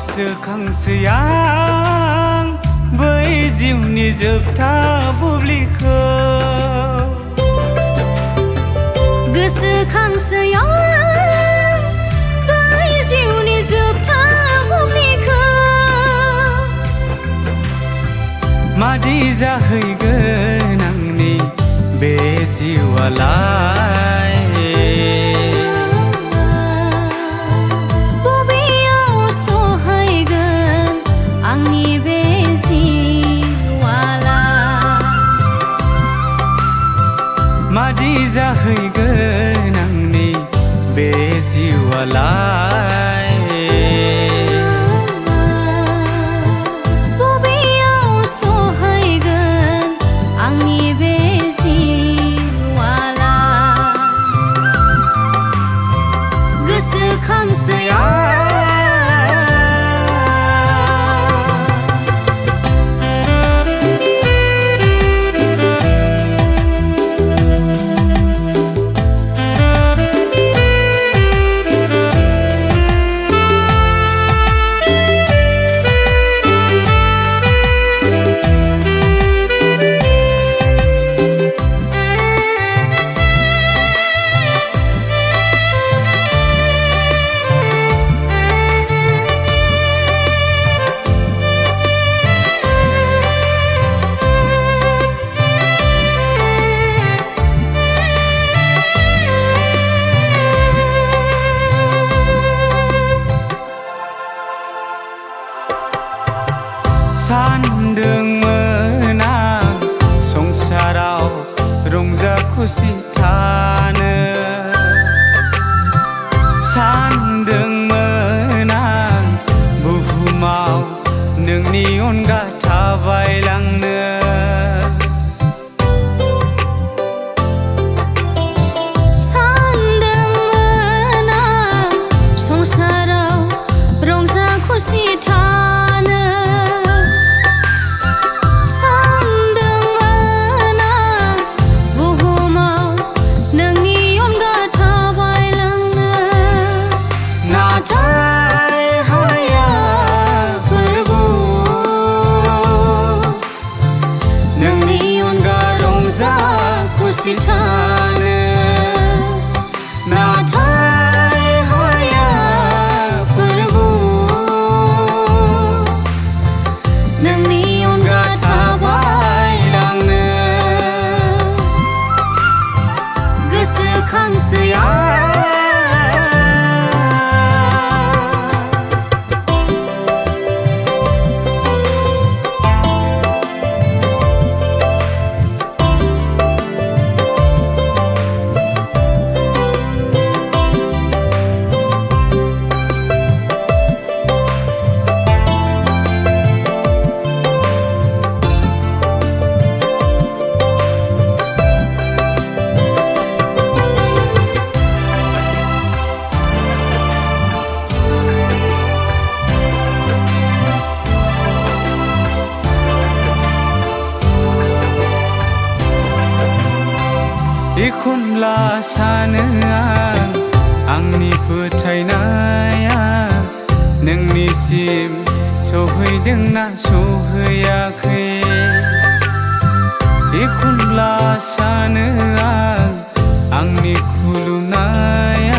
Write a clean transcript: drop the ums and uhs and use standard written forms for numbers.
गोसोखांसोयां बै जिउनि जोबथा बुब्लिखौ गोसोखांसोयां बै जिउनि जोबथा बुब्लिखौ मादि जाहैगोन आंनि बे जिउआलाय बबेयाव सहैगोन आंनि बे जिउआलाय मादि जाहैगोन आंनि बे जिउआलाय बबेयाव सहैगोन आंनि बे जिउआलाय गोसोखांसोयां सानदोंमोन आं संसाराव रंजा खुसि थानो सानदोंमोन आं बुहुमाव नोंनि अनगा थाबायलांनो सानदोंमोन आं संसाराव रंजा खुसि थानो खुसि थानो नाथाय हाया प्रभु नोंनि अनगा थाबायलांनो गोसोखांसोयां एखनब्ला सानो आं आंनि फोथायनाया नोंनिसिम सहैदोंना सहैयाखै एखनब्ला सानो आं आंनि खुलुमनाया